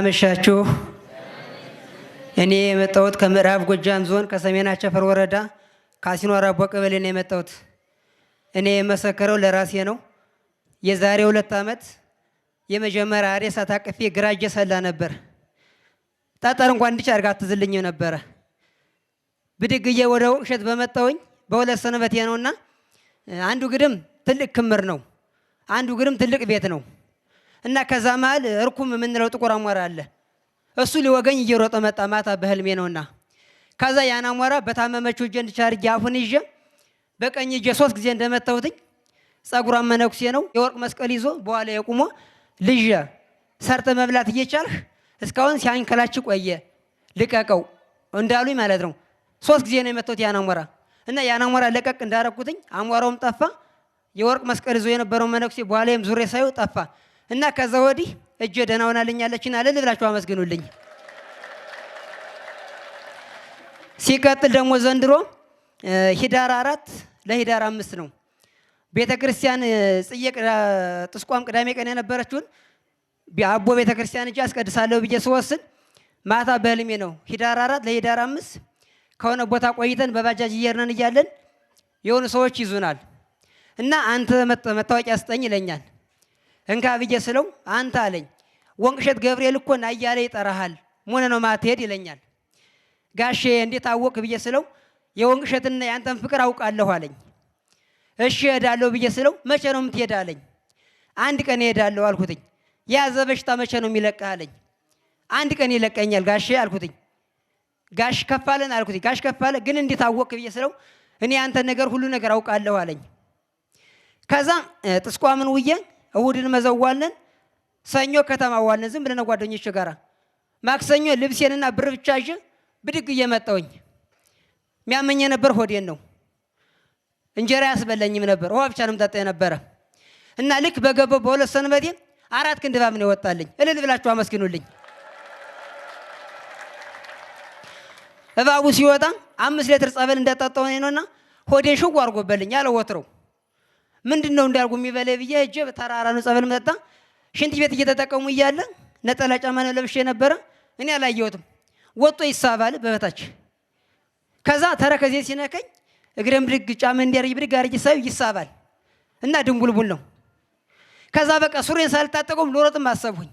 እንደምናመሻችሁ። እኔ የመጣሁት ከምዕራብ ጎጃም ዞን ከሰሜን አቸፈር ወረዳ ካሲኖ አራቦ ቀበሌ ነው የመጣሁት። እኔ የመሰከረው ለራሴ ነው። የዛሬ 2 ዓመት የመጀመሪያ ሬሳ ታቅፌ ግራ እጄ ሰላ ነበር። ጠጠር እንኳን እንዲች አድርጋ አትዝልኝም ነበረ። ብድግዬ ወደ ወቅሸት በመጣሁኝ በ2 ሰንበቴ ነውና አንዱ ግድም ትልቅ ክምር ነው፣ አንዱ ግድም ትልቅ ቤት ነው እና ከዛ መሃል እርኩም የምንለው ጥቁር አሞራ አለ። እሱ ሊወገኝ እየሮጠ መጣ። ማታ በህልሜ ነውና ከዛ ያን አሞራ በታመመችው እጄ እንድቻርጌ አፉን ይዤ በቀኝ እጄ 3 ጊዜ እንደመታሁትኝ ጸጉሯን መነኩሴ ነው የወርቅ መስቀል ይዞ በኋላ የቁሞ ልጅ ሰርተ መብላት እየቻልህ እስካሁን ሲያንከላች ቆየ ልቀቀው እንዳሉኝ ማለት ነው። 3 ጊዜ ነው የመታሁት ያን አሞራ እና ያን አሞራ ለቀቅ እንዳረኩትኝ አሞራውም ጠፋ። የወርቅ መስቀል ይዞ የነበረው መነኩሴ በኋላም ዙሬ ሳይው ጠፋ እና ከዛ ወዲህ እጄ ደህና ሆናልኛለችና እልል ብላችሁ አመስግኑልኝ። ሲቀጥል ደግሞ ዘንድሮ ሂዳር 4 ለሂዳር 5 ነው ቤተክርስቲያን ጽዬ ጥስቋም ቅዳሜ ቀን የነበረችውን አቦ ቤተክርስቲያን እጄ አስቀድሳለሁ ብዬ ስወስን ማታ በህልሜ ነው ሂዳር 4 ለሂዳር 5 ከሆነ ቦታ ቆይተን በባጃጅ እየርነን እያለን የሆኑ ሰዎች ይዙናል እና አንተ መታወቂያ ስጠኝ ይለኛል። እንካ ብዬ ስለው አንተ አለኝ ወንቅሸት ገብርኤል እኮ ና እያለ ይጠራሃል ሞነ ነው ማትሄድ ይለኛል። ጋሼ እንዴት አወቅ ብዬ ስለው የወንቅሸትና ያንተን ፍቅር አውቃለሁ አለኝ። እሺ እሄዳለሁ ብዬ ስለው መቼ ነው የምትሄድ አለኝ። 1 ቀን እሄዳለሁ አልኩትኝ። ያዘ በሽታ መቼ ነው የሚለቅህ አለኝ። 1 ቀን ይለቀኛል ጋሼ አልኩትኝ። ጋሽ ከፋለን አልኩትኝ። ጋሽ ከፋለ ግን እንዴት አወቅ ብዬ ስለው እኔ ያንተን ነገር ሁሉ ነገር አውቃለሁ አለኝ። ከዛ ጥስቋምን ውዬ እሁድን መዘዋለን፣ ሰኞ ከተማ ዋልን ዝም ብለን ጓደኞቼ ጋራ። ማክሰኞ ልብሴንና ብር ብቻ ይዤ ብድግ እየመጣሁኝ የሚያመኝ ነበር ሆዴን ነው። እንጀራ ያስበላኝም ነበር፣ ውሃ ብቻ ነው የምጠጣ የነበረ እና ልክ በገባው በ2 ሰንበቴ 4 ክንድ እባብ ነው የወጣልኝ። እልል ብላችሁ አመስግኑልኝ። እባቡ ሲወጣ 5 ሊትር ጸበል እንደጠጣሁ ነውና ሆዴን ሽው አድርጎበልኝ ያለ ወትሮው ምንድነው እንዳልኩ የሚበለይ ብዬ እጄ በተራራ ነው ጸበል መጣ። ሽንት ቤት እየተጠቀሙ እያለ ነጠላ ጫማ ነው ለብሼ ነበረ። እኔ አላየሁትም። ወጦ ይሳባል በበታች። ከዛ ተረከዜ ሲነከኝ እግሬም ብድግ ጫማ እንዲያርይ ብድግ አርይ ሳይ ይሳባል እና ድንቡልቡል ነው። ከዛ በቃ ሱሬን ሳልታጠቀም ልሮጥም አሰብሁኝ።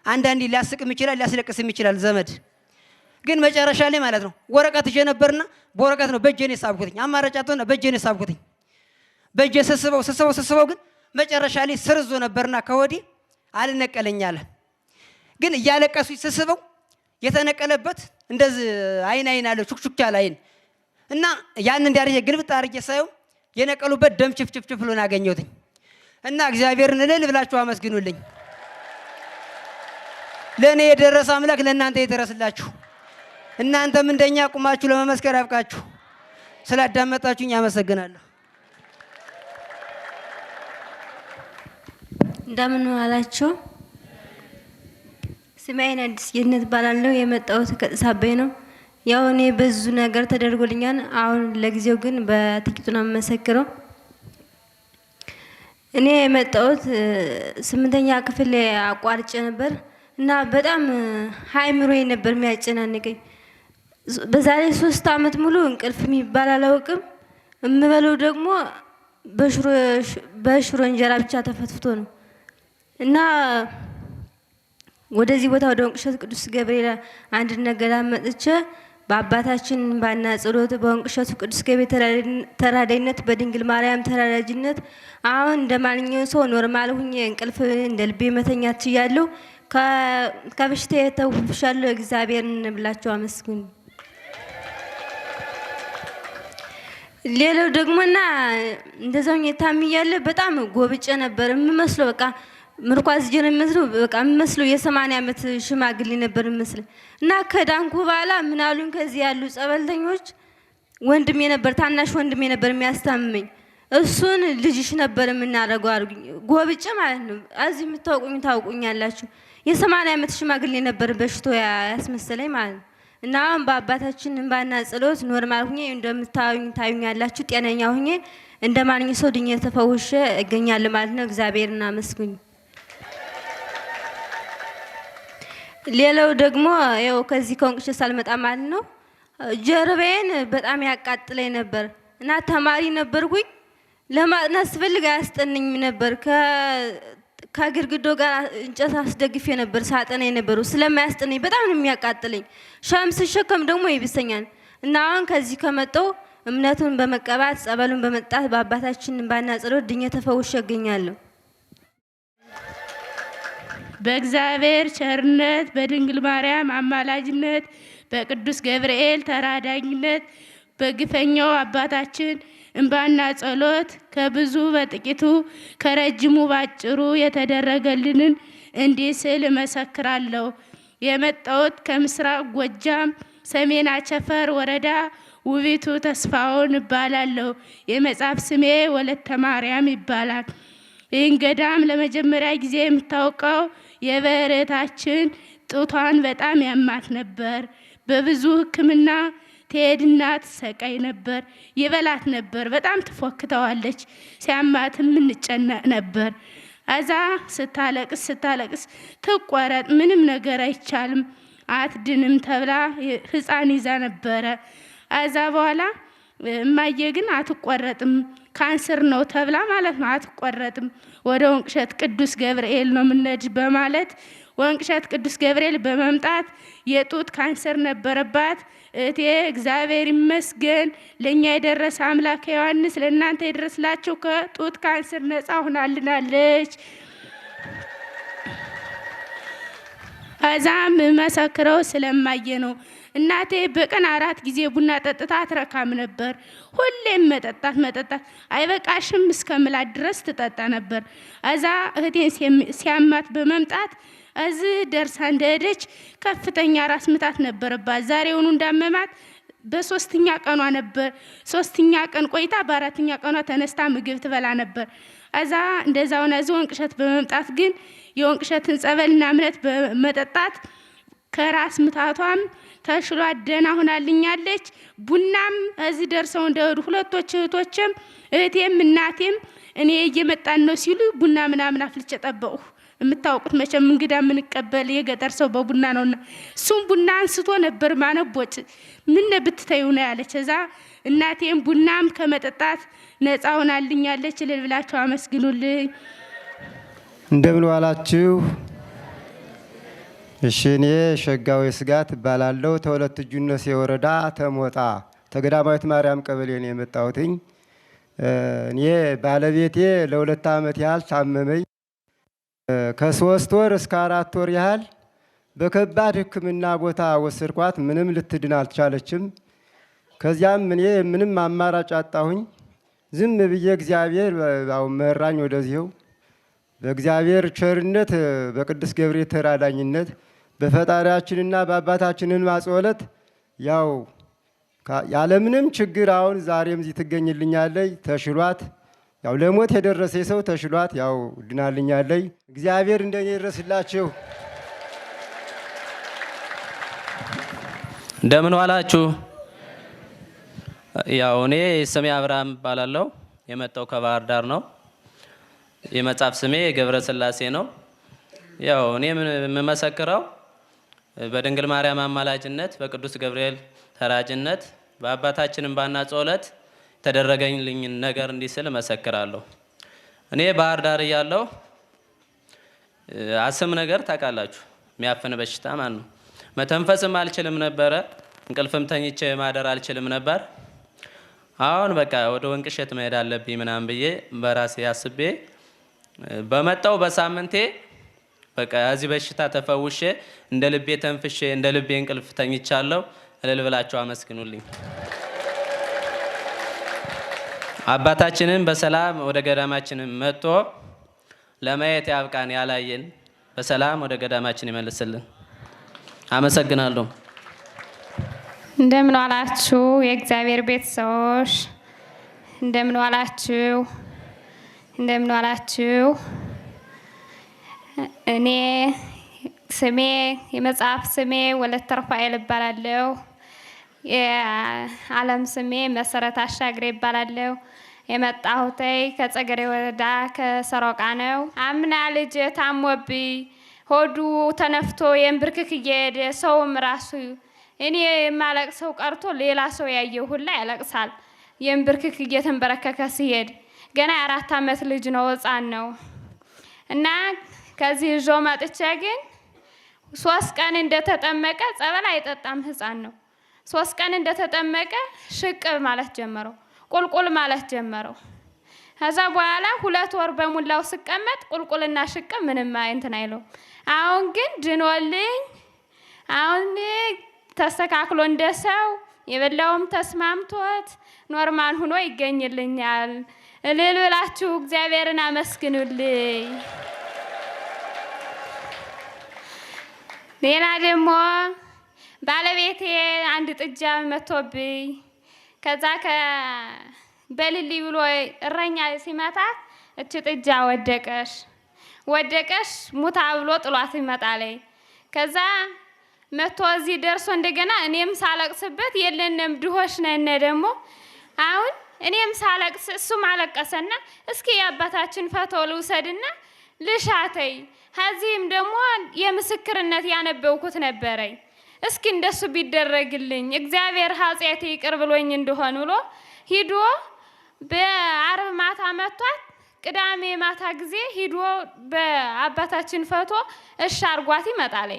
አንዳንዴ ሊያስቅም ይችላል ሊያስለቅስም ይችላል ዘመድ። ግን መጨረሻ ላይ ማለት ነው ወረቀት ይዤ ነበርና በወረቀት ነው በእጄ ነው የሳብኩትኝ። አማራጫቱና በእጄ ነው የሳብኩትኝ። በእጄ ስስበው ግን መጨረሻ ላይ ስርዞ ነበርና ከወዲህ አልነቀለኝ አለ። ግን እያለቀሱ ስስበው የተነቀለበት እንደዚህ አይን አለ ቹክቹክ ያለ አይን እና ያን እንዲያርየ ግልብጥ አርጌ ሳየው የነቀሉበት ደም ችፍችፍ ብሎን አገኘሁትኝ እና እግዚአብሔርን እልል ብላችሁ አመስግኑልኝ። ለእኔ የደረሰ አምላክ ለእናንተ ይድረስላችሁ። እናንተም እንደኛ ቁማችሁ ለመመስከር ያብቃችሁ። ስላዳመጣችሁኝ አመሰግናለሁ። እንደምን ዋላችሁ? ስሜን አዲስ ጌትነት እባላለሁ። የመጣሁት ከጥሳቤ ነው። ያው እኔ ብዙ ነገር ተደርጎልኛል። አሁን ለጊዜው ግን በጥቂቱ ነው የምመሰክረው። እኔ የመጣሁት 8ኛ ክፍል አቋርጬ ነበር እና በጣም ሃይምሮዬ ነበር የሚያጨናንቀኝ። በዛሬ 3 ዓመት ሙሉ እንቅልፍ የሚባል አላውቅም። የምበለው ደግሞ በሽሮ እንጀራ ብቻ ተፈትፍቶ ነው እና ወደዚህ ቦታ ወደ ወንቅሸት ቅዱስ ገብርኤል አንድ ነገር መጥቼ በአባታችን ባና ጸሎት በወንቅሸት ቅዱስ ገብርኤል ተራዳይነት በድንግል ማርያም ተራዳጅነት አሁን እንደማንኛውም ሰው ኖርማል ሁኜ እንቅልፍ እንደ ልቤ መተኛት ችያለሁ። ከበሽታዬ ተውሻለሁ። እግዚአብሔርን ብላችሁ አመስግኑ። ሌላው ደግሞና እንደዛው የታምያለ በጣም ጎብጬ ነበር የምመስለው። በቃ ምርኳዝ ጀነ መስለው በቃ የምመስለው የ80 ዓመት ሽማግሌ ነበር የምመስለው እና ከዳንኩ በኋላ ምን አሉኝ ከዚህ ያሉ ጸበልተኞች ወንድሜ ነበር ታናሽ ወንድሜ ነበር የሚያስታምመኝ። እሱን ልጅሽ ነበር የምናደርገው አሉኝ። ጎብጬ ማለት ነው። እዚህ የምታውቁኝ ታውቁኛላችሁ። የ80 ዓመት ሽማግሌ ነበር በሽታው ያስመሰለኝ ማለት ነው። እና አሁን በአባታችን እንባና ጸሎት ኖርማል ሁኜ እንደምታዩኝ ታዩኛላችሁ። ጤነኛ ሁኜ እንደማንኛውም ሰው ድኜ ተፈውሼ እገኛለሁ ማለት ነው። እግዚአብሔርን አመስግኑ። ሌላው ደግሞ ያው ከዚህ ከወንቅሸት ሳልመጣ ማለት ነው ጀርባዬን በጣም ያቃጥለኝ ነበር እና ተማሪ ነበርኩኝ። ለማጥናት ስፈልግ አያስጠነኝም ነበር። ከግድግዳው ጋር እንጨት አስደግፌ ነበር ሳጠና የነበረው ስለማያስጠነኝ በጣም ነው የሚያቃጥለኝ። ሻም ስሸከም ደግሞ ይብሰኛል እና አሁን ከዚህ ከመጣሁ እምነቱን በመቀባት ጸበሉን በመጣት በአባታችን ባና ጸሎት ድኜ ተፈውሼ እገኛለሁ። በእግዚአብሔር ቸርነት በድንግል ማርያም አማላጅነት በቅዱስ ገብርኤል ተራዳኝነት በግፈኛው አባታችን እንባና ጸሎት ከብዙ በጥቂቱ ከረጅሙ ባጭሩ የተደረገልንን እንዲህ ስል እመሰክራለሁ። የመጣሁት ከምስራቅ ጎጃም ሰሜን አቸፈር ወረዳ ውቢቱ ተስፋውን እባላለሁ። የመጽሐፍ ስሜ ወለተ ማርያም ይባላል። ይህን ገዳም ለመጀመሪያ ጊዜ የምታውቀው የበረታችን ጡቷን በጣም ያማት ነበር። በብዙ ሕክምና ትሄድና ትሰቃይ ነበር። ይበላት ነበር። በጣም ትፎክተዋለች። ሲያማትም እንጨነቅ ነበር። እዛ ስታለቅስ ትቆረጥ ምንም ነገር አይቻልም አትድንም ተብላ ሕፃን ይዛ ነበረ። እዛ በኋላ እማዬ ግን አትቆረጥም ካንሰር ነው ተብላ ማለት ነው አትቆረጥም። ወደ ወንቅሸት ቅዱስ ገብርኤል ነው የምንሄድ በማለት ወንቅሸት ቅዱስ ገብርኤል በመምጣት የጡት ካንሰር ነበረባት። እቴ እግዚአብሔር ይመስገን ለኛ የደረሰ አምላክ ዮሐንስ ለእናንተ ይድረስላችሁ ከጡት ካንሰር ነፃ ሆናልናለች። አዛም መሰክረው ስለማየ ነው። እናቴ በቀን 4 ጊዜ ቡና ጠጥታ አትረካም ነበር። ሁሌም መጠጣት አይበቃሽም እስከምላት ድረስ ትጠጣ ነበር። አዛ እህቴን ሲያማት በመምጣት እዚህ ደርሳ እንደሄደች ከፍተኛ ራስ ምታት ነበረባት። ዛሬውኑ እንዳመማት በ3ኛ ቀኗ ነበር። 3ኛ ቀን ቆይታ በ4ኛ ቀኗ ተነስታ ምግብ ትበላ ነበር። አዛ እንደዛው ነው ወንቅሸት በመምጣት ግን የወንቅሸትን ጸበልና እምነት በመጠጣት ከራስ ምታቷም ተሽሏት ደህና ሆናልኛለች። ቡናም እዚህ ደርሰው እንደሄዱ ሁለቶች እህቶችም እህቴም እናቴም እኔ እየመጣን ነው ሲሉ ቡና ምናምን አፍልቼ ጠበቁ። የምታውቁት መቼም እንግዳ ምንቀበል የገጠር ሰው በቡና ነውና እሱም ቡና አንስቶ ነበር ማነቦጭ ምን ብትተዩ ነው ያለች። እዛ እናቴም ቡናም ከመጠጣት ነፃ ሆናልኛለች። እልል ብላችሁ አመስግኑልኝ። እንደምን ዋላችሁ? እሺ እኔ ሸጋው ስጋት እባላለሁ። ተወለት ጁነሴ ወረዳ ተሞጣ ተገዳማዊት ማርያም ቀበሌ ነው የመጣሁትኝ። እኔ ባለቤቴ ለ2 ዓመት ያህል ታመመኝ። ከ3 ወር እስከ 4 ወር ያህል በከባድ ሕክምና ቦታ ወሰድኳት። ምንም ልትድን አልቻለችም። ከዚያም እኔ ምንም አማራጭ አጣሁኝ። ዝም ብዬ እግዚአብሔር ያው መራኝ ወደዚህው። በእግዚአብሔር ቸርነት በቅዱስ ገብርኤል ተራዳኝነት በፈጣሪያችንና በአባታችንን ማጽወለት ያው ያለምንም ችግር አሁን ዛሬም እዚህ ትገኝልኛለች። ተሽሏት ያው ለሞት የደረሰ ሰው ተሽሏት ያው ድናልኛለች። እግዚአብሔር እንደኔ ይድረስላችሁ። እንደምን ዋላችሁ? ያው እኔ ስሜ አብርሃም እባላለሁ። የመጣው ከባህር ዳር ነው። የመጽሐፍ ስሜ ገብረ ስላሴ ነው። ያው እኔ የምመሰክረው በድንግል ማርያም አማላጅነት በቅዱስ ገብርኤል ተራጅነት በአባታችን እንባና ጸሎት ተደረገልኝ ነገር እንዲህ ስል እመሰክራለሁ። እኔ ባህር ዳር እያለሁ አስም ነገር ታውቃላችሁ፣ የሚያፍን በሽታ ማለት ነው። መተንፈስም አልችልም ነበረ። እንቅልፍም ተኝቼ ማደር አልችልም ነበር። አሁን በቃ ወደ ወንቅሸት መሄድ አለብኝ ምናምን ብዬ በራሴ አስቤ በመጣው በሳምንቴ በቃ እዚህ በሽታ ተፈውሼ እንደ ልቤ ተንፍሼ እንደ ልቤ እንቅልፍ ተኝቻለሁ። እልል ብላችሁ አመስግኑልኝ። አባታችንን በሰላም ወደ ገዳማችን መጥቶ ለማየት ያብቃን። ያላየን በሰላም ወደ ገዳማችን ይመልስልን። አመሰግናለሁ። እንደምን ዋላችሁ የእግዚአብሔር ቤተሰቦች? እንደምን ዋላችሁ? እንደምን ዋላችሁ? እኔ ስሜ የመጽሐፍ ስሜ ወለተ ሩፋኤል እባላለሁ። የዓለም ስሜ መሰረት አሻግሬ እባላለሁ። የመጣሁት ከጸገዴ ወረዳ ከሰሮቃ ነው። አምና ልጅ ታሞብኝ ሆዱ ተነፍቶ የንብርክክ እየሄደ ሰውም ራሱ እኔ የማለቅሰው ቀርቶ ሌላ ሰው ያየው ሁላ ያለቅሳል። የንብርክክ እየተንበረከከ ሲሄድ ገና የ4 ዓመት ልጅ ነው፣ ሕፃን ነው። እና ከዚህ ይዞ መጥቼ ግን 3 ቀን እንደተጠመቀ ጸበል አይጠጣም፣ ሕፃን ነው። 3 ቀን እንደተጠመቀ ሽቅብ ማለት ጀመረው፣ ቁልቁል ማለት ጀመረው። ከዛ በኋላ 2 ወር በሙላው ስቀመጥ ቁልቁልና ሽቅብ ምንም እንትን አይለው። አሁን ግን ድኖልኝ አሁን ተስተካክሎ እንደሰው የበላውም ተስማምቶት ኖርማል ሆኖ ይገኝልኛል። እልል ብላችሁ እግዚአብሔርን አመስግኑልኝ። ሌላ ደግሞ ባለቤቴ አንድ ጥጃ መቶብኝ ከዛ በልሊ ብሎ እረኛ ሲመታት እቺ ጥጃ ወደቀሽ ሙታ ብሎ ጥሏት ይመጣል። ከዛ መቶ እዚህ ደርሶ እንደገና እኔም ሳለቅስበት የለንም ድሆሽ ነን ደግሞ አሁን እኔም ሳለቅስ እሱም አለቀሰና እስኪ የአባታችን ፈቶ ልውሰድና ልሻተይ ከዚህም ደግሞ የምስክርነት ያነበብኩት ነበረኝ እስኪ እንደሱ ቢደረግልኝ እግዚአብሔር ኃጢአቴ ይቅር ብሎኝ እንደሆነ ብሎ ሂዶ በአርብ ማታ መጥቷት ቅዳሜ ማታ ጊዜ ሂዶ በአባታችን ፈቶ እሺ አርጓት ይመጣል።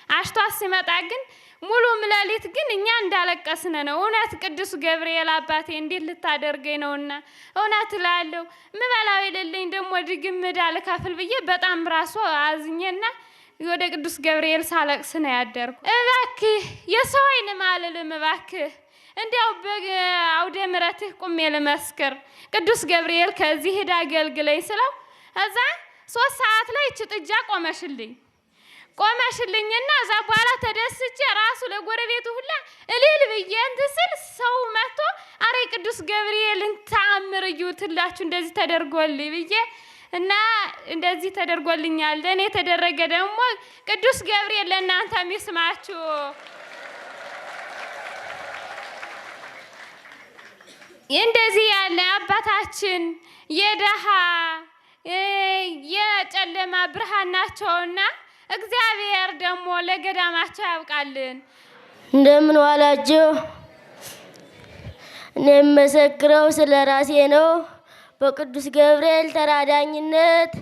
አሽቷት ሲመጣ ግን ሙሉ ሌሊት ግን እኛ እንዳለቀስነ ነው። እውነት ቅዱስ ገብርኤል አባቴ እንዴት ልታደርገኝ ነውና እውነት እላለሁ ምበላው የሌለኝ ደግሞ ድግም ዕዳ ልከፍል ብዬ በጣም ራሱ አዝኜና ወደ ቅዱስ ገብርኤል ሳለቅስ ነው ያደርኩ። እባክህ የሰው አይን ማልልም እባክህ እንዲያው በአውደ ምሕረትህ ቁሜ ልመስክር ቅዱስ ገብርኤል ከዚህ ሄዳ አገልግለኝ ስለው እዛ 3 ሰዓት ላይ እቺ ጥጃ ቆመሽልኝና እዛ በኋላ ተደስቼ ራሱ ለጎረቤቱ ሁላ እልል ብዬ እንትን ስል ሰው መጥቶ አሬ ቅዱስ ገብርኤልን ተአምር እዩትላችሁ እንደዚህ ተደርጎልኝ ብዬ እና እንደዚህ ተደርጎልኛል። ለኔ የተደረገ ደግሞ ቅዱስ ገብርኤል ለእናንተ ይስማችሁ። እንደዚህ ያለ አባታችን የደሃ የጨለማ ብርሃን ናቸውና እግዚአብሔር ደግሞ ለገዳማቸው ያብቃልን። እንደምን ዋላችሁ? እኔ የምመሰክረው ስለ ራሴ ነው። በቅዱስ ገብርኤል ተራዳኝነት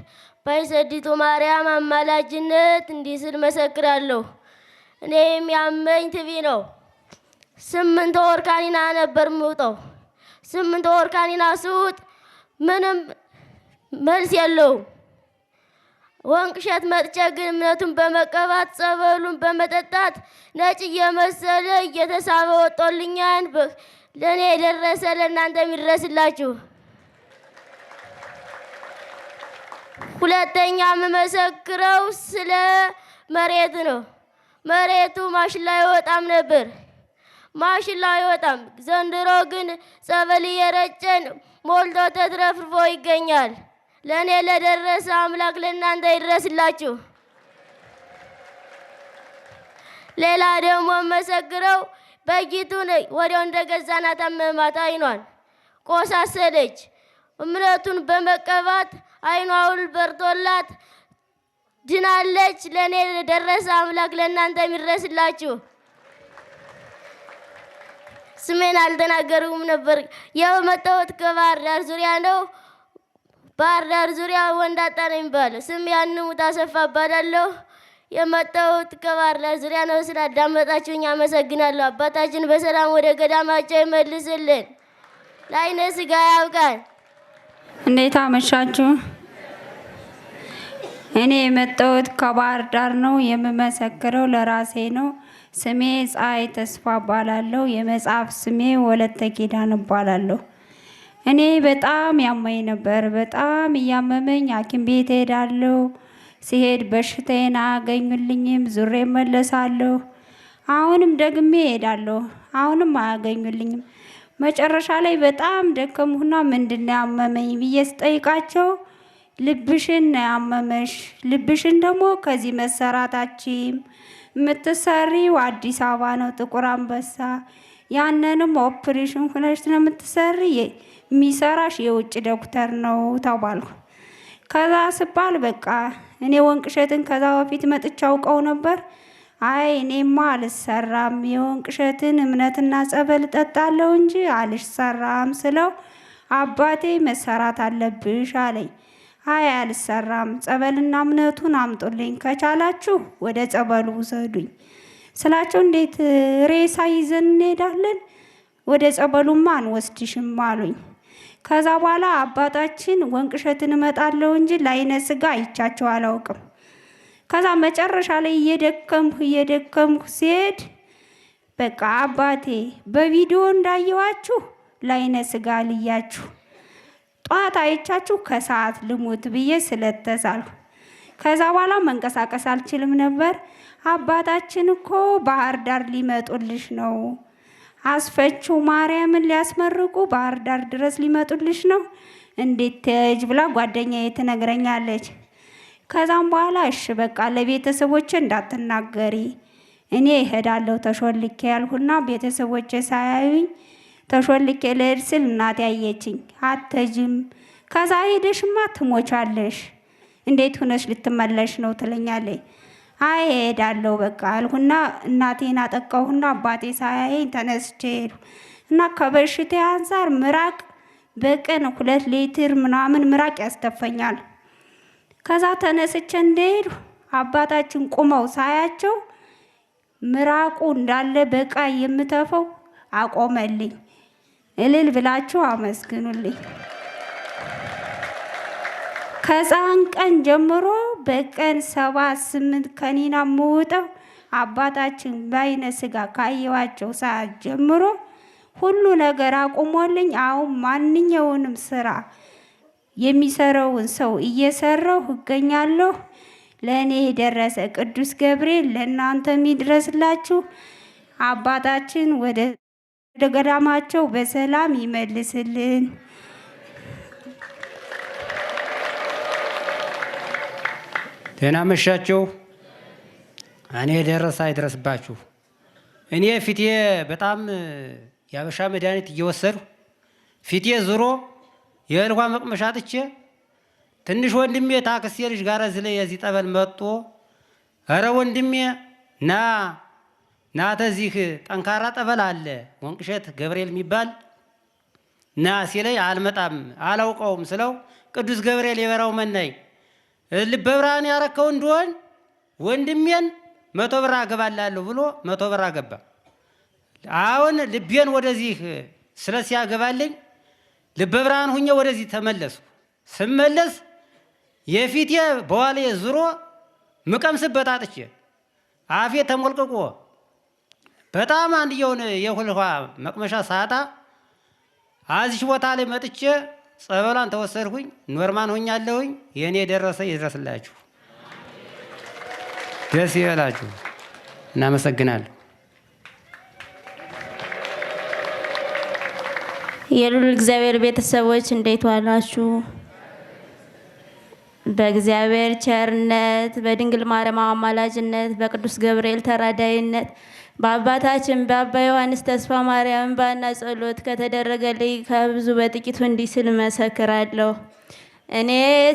በሰዲቱ ማርያም አማላጅነት እንዲህ ስል መሰክራለሁ። እኔ የሚያመኝ ቲቪ ነው። 8 ወር ካኒና ነበር የምውጠው። 8 ወር ካኒና ስውጥ ምንም መልስ የለውም። ወንቅሸት መጥቼ ግን እምነቱን በመቀባት ጸበሉን በመጠጣት ነጭ እየመሰለ እየተሳበ ወጦልኛል። ለእኔ የደረሰ ለእናንተ የሚደርስላችሁ። ሁለተኛ የምመሰክረው ስለ መሬት ነው። መሬቱ ማሽላ አይወጣም ነበር፣ ማሽላ አይወጣም። ዘንድሮ ግን ጸበል እየረጨን ሞልቶ ተትረፍርፎ ይገኛል። ለእኔ ለደረሰ አምላክ ለእናንተ ይድረስላችሁ። ሌላ ደግሞ መሰክረው በጊቱን ወዲያው እንደገዛናት አመማት። አይኗን ቆሳሰለች። እምነቱን በመቀባት አይኗ ሁሉ በርቶላት ድናለች። ለእኔ ለደረሰ አምላክ ለእናንተ ይድረስላችሁ። ስሜን አልተናገርኩም ነበር። የመጣሁት ከባህር ዳር ዙሪያ ነው። ባህር ዳር ዙሪያ ወንዳጣ ነው የሚባለው። ስም ያንሙት አሰፋ እባላለሁ። የመጣሁት ከባህር ዳር ዙሪያ ነው። ስላዳመጣችሁኝ አመሰግናለሁ። አባታችን በሰላም ወደ ገዳማቸው ይመልስልን፣ ለዓይነ ሥጋ ያብቃን። እንዴት አመሻችሁ? እኔ የመጣሁት ከባህር ዳር ነው። የምመሰክረው ለራሴ ነው። ስሜ ፀሐይ ተስፋ እባላለሁ። የመጽሐፍ ስሜ ወለተ ኪዳን እባላለሁ። እኔ በጣም ያመኝ ነበር። በጣም እያመመኝ ሐኪም ቤት ሄዳለሁ። ሲሄድ በሽታዬን አያገኙልኝም። ዙሬ እመለሳለሁ። አሁንም ደግሜ ሄዳለሁ። አሁንም አያገኙልኝም። መጨረሻ ላይ በጣም ደከምኩና ምንድነው ያመመኝ ብዬ ስጠይቃቸው ልብሽን ነው ያመመሽ፣ ልብሽን ደግሞ ከዚህ መሰራታችም የምትሰሪው አዲስ አበባ ነው ጥቁር አንበሳ፣ ያንንም ኦፕሬሽን ሆነሽ ነው የምትሰሪ፣ የሚሰራሽ የውጭ ዶክተር ነው ተባልኩ። ከዛ ስባል በቃ እኔ ወንቅ እሸትን ከዛ በፊት መጥቼ አውቀው ነበር። አይ እኔማ አልሰራም የወንቅ እሸትን እምነትና ጸበል እጠጣለሁ እንጂ አልሰራም ስለው አባቴ መሰራት አለብሽ አለኝ። አይ አልሰራም፣ ጸበልና እምነቱን አምጡልኝ፣ ከቻላችሁ ወደ ጸበሉ ውሰዱኝ ስላቸው እንዴት ሬሳ ይዘን እንሄዳለን? ወደ ጸበሉማ አንወስድሽም አሉኝ። ከዛ በኋላ አባታችን ወንቅ እሸትን እመጣለሁ እንጂ ለዓይነ ሥጋ አይቻቸው አላውቅም። ከዛ መጨረሻ ላይ እየደከምኩ ሲሄድ በቃ አባቴ በቪዲዮ እንዳየዋችሁ ለዓይነ ሥጋ ልያችሁ ጧት አይቻችሁ ከሰዓት ልሙት ብዬ ስለተሳልኩ ከዛ በኋላ መንቀሳቀስ አልችልም ነበር። አባታችን እኮ ባህር ዳር ሊመጡልሽ ነው፣ አስፈችው ማርያምን ሊያስመርቁ ባህር ዳር ድረስ ሊመጡልሽ ነው፣ እንዴት ትሄጅ ብላ ጓደኛዬ ትነግረኛለች። ከዛም በኋላ እሺ በቃ ለቤተሰቦቼ እንዳትናገሪ እኔ እሄዳለሁ ተሾልኬ ያልሁና ቤተሰቦቼ ሳያዩኝ ተሾልኬ ልሄድ ስል እናቴ አየችኝ። አትሄጂም፣ ከዛ ሄደሽማ ትሞቻለሽ፣ እንዴት ሆነሽ ልትመለሽ ነው ትለኛለች። አይ እሄዳለሁ በቃ አልሁና እናቴን አጠቃሁና አባቴ ሳያየኝ ተነስቼ ሄድኩ እና ከበሽታ አንፃር ምራቅ በቀን 2 ሊትር ምናምን ምራቅ ያስተፈኛል። ከዛ ተነስቼ እንደሄድኩ አባታችን ቁመው ሳያቸው ምራቁ እንዳለ በቃ የምተፈው አቆመልኝ። እልል ብላችሁ አመስግኑልኝ። ከዛን ቀን ጀምሮ በቀን 7-8 ከኒና የምውጠው አባታችን በዓይነ ሥጋ ካየዋቸው ሰዓት ጀምሮ ሁሉ ነገር አቁሞልኝ አሁን ማንኛውንም ስራ የሚሰራውን ሰው እየሰራሁ እገኛለሁ። ለእኔ የደረሰ ቅዱስ ገብርኤል ለእናንተም ይድረስላችሁ። አባታችን ወደ ገዳማቸው በሰላም ይመልስልን። ደህና መሻችሁ። እኔ የደረሰ አይድረስባችሁ። እኔ ፊቴ በጣም የአበሻ መድኃኒት እየወሰድሁ ፊቴ ዙሮ የእህል ውሃ መቅመሻ አጥቼ ትንሽ ወንድሜ ታክሲ ልጅ ጋር የዚህ ጠበል መጥቶ ኧረ ወንድሜ ና ተዚህ ጠንካራ ጠበል አለ ወንቅ እሸት ገብርኤል የሚባል ና ሲለኝ አልመጣም አላውቀውም ስለው ቅዱስ ገብርኤል የበራው መናኝ ልበ ብርሃን ያረከው እንደሆን ወንድሜን 100 ብር አገባላለሁ ብሎ 100 ብር አገባ። አሁን ልቤን ወደዚህ ስለሲያገባልኝ ልበ ብርሃን ሁኜ ወደዚህ ተመለስኩ። ስመለስ የፊቴ በኋላ ዙሮ ምቀምስበት አጥቼ አፌ ተሞልቅቆ በጣም አንድ የሆነ የእህል ውሃ መቅመሻ ሳጣ አዚሽ ቦታ ላይ መጥቼ ጸበሏን ተወሰድኩኝ። ኖርማን ሆኛለሁኝ። የእኔ የደረሰ ይድረስላችሁ፣ ደስ ይበላችሁ። እናመሰግናለሁ። የልዑል እግዚአብሔር ቤተሰቦች እንዴት ዋላችሁ? በእግዚአብሔር ቸርነት በድንግል ማርያም አማላጅነት በቅዱስ ገብርኤል ተራዳይነት በአባታችን በአባ ዮሐንስ ተስፋ ማርያም ባና ጸሎት ከተደረገልኝ ከብዙ በጥቂቱ እንዲህ ስል መሰክራለሁ። እኔ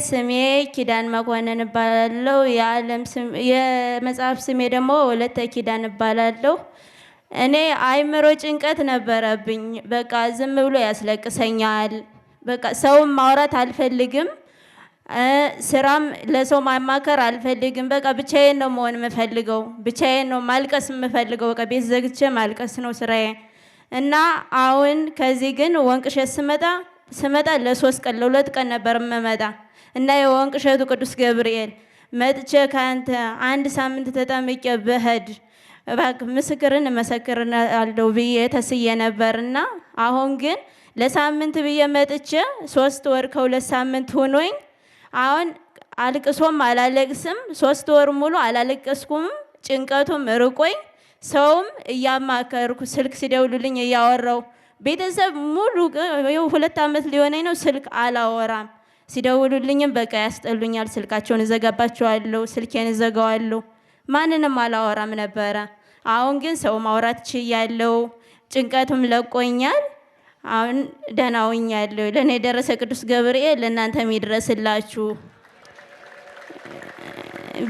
ስሜ ኪዳን መኮንን እባላለሁ። የመጽሐፍ ስሜ ደግሞ ወለተ ኪዳን እባላለሁ። እኔ አይምሮ ጭንቀት ነበረብኝ። በቃ ዝም ብሎ ያስለቅሰኛል። በቃ ሰውም ማውራት አልፈልግም። ስራም ለሰው ማማከር አልፈልግም። በቃ ብቻዬን ነው መሆን የምፈልገው። ብቻዬን ነው ማልቀስ የምፈልገው። በቃ ቤት ዘግቼ ማልቀስ ነው ስራዬ። እና አሁን ከዚህ ግን ወንቅ እሸት ስመጣ ለ3 ቀን ለ2 ቀን ነበር የምመጣ እና የወንቅ እሸቱ ቅዱስ ገብርኤል መጥቼ ካንተ 1 ሳምንት ተጠምቄ በህድ እባክህ ምስክርን እመሰክራለሁ ብዬ ተስዬ ነበርና አሁን ግን ለሳምንት ብዬ መጥቼ 3 ወር ከ2 ሳምንት ሆኖኝ አሁን አልቅሶም አላለቅስም። 3 ወር ሙሉ አላለቀስኩም። ጭንቀቱም ርቆኝ ሰውም እያማከርኩ ስልክ ሲደውሉልኝ እያወራው ቤተሰብ ሙሉ 2 ዓመት ሊሆነኝ ነው ስልክ አላወራም። ሲደውሉልኝም በቃ ያስጠሉኛል። ስልካቸውን እዘጋባቸዋለሁ፣ ስልኬን እዘጋዋለሁ። ማንንም አላወራም ነበረ። አሁን ግን ሰው ማውራት ችያለሁ። ጭንቀቱም ለቆኛል። አሁን ደህና ሆኛለሁ። ለእኔ የደረሰ ቅዱስ ገብርኤል ለእናንተም ይድረስላችሁ።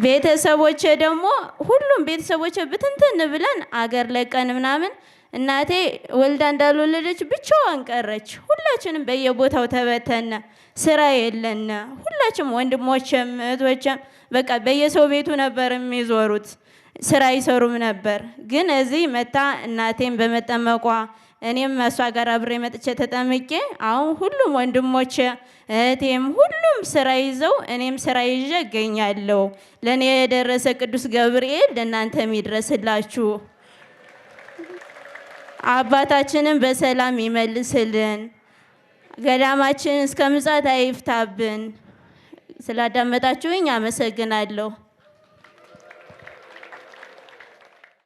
ቤተሰቦቼ ደግሞ ሁሉም ቤተሰቦቼ ብትንትን ብለን አገር ለቀን ምናምን እናቴ ወልዳ እንዳልወለደች ብቻዋን ቀረች። ሁላችንም በየቦታው ተበተነ። ስራ የለና ሁላችንም ወንድሞቼም እህቶቼም በቃ በየሰው ቤቱ ነበር የሚዞሩት። ስራ ይሰሩም ነበር። ግን እዚህ መታ እናቴም በመጠመቋ እኔም እሷ ጋር አብሬ መጥቼ ተጠምቄ አሁን ሁሉም ወንድሞቼ እህቴም ሁሉም ስራ ይዘው እኔም ስራ ይዤ እገኛለሁ። ለእኔ የደረሰ ቅዱስ ገብርኤል ለእናንተም ይድረስላችሁ። አባታችንን በሰላም ይመልስልን። ገዳማችን እስከ ምጽአት አይፍታብን። ስላዳመጣችሁኝ አመሰግናለሁ።